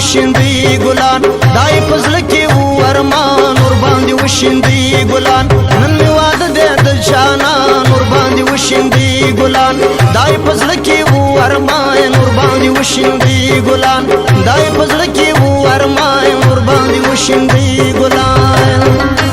وشیندي ګلان دای پزړه کې و ارمان ور باندې وشیندي ګلان نن می واده د جانا ور باندې وشیندي ګلان دای پزړه کې و ارمان ور باندې وشیندي ګلان دای پزړه کې و ارمان ور باندې وشیندي ګلان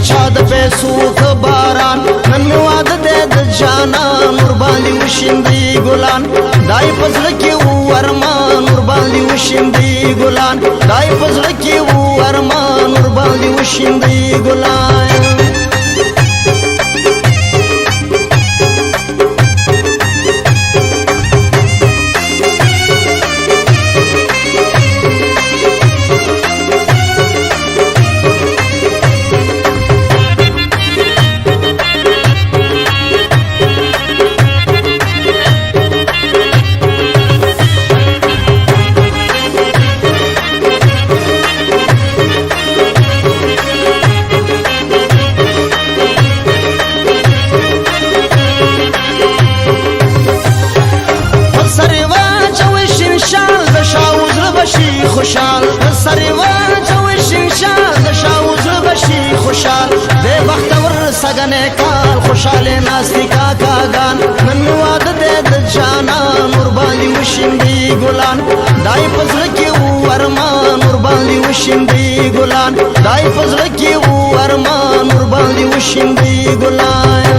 چا د پیسو خبران نن می واده د جانا نور باندې وشیندي ګلان دای پزړه کې و ارمان نور باندې وشیندي ګلان دای پزړه کې و ارمان نور باندې وشیندي ګلان خوشحال سری واچوي شیشال د شاوز بشي خوشحال د بختور سګنه کال خوشاله ناستی کاکاګان نن واده د جانا نور باندې وشیندي ګلان دای پزړه کې و ارمان نور باندې وشیندي ګلان دای پزړه کې و ارمان نور باندې وشیندي ګلان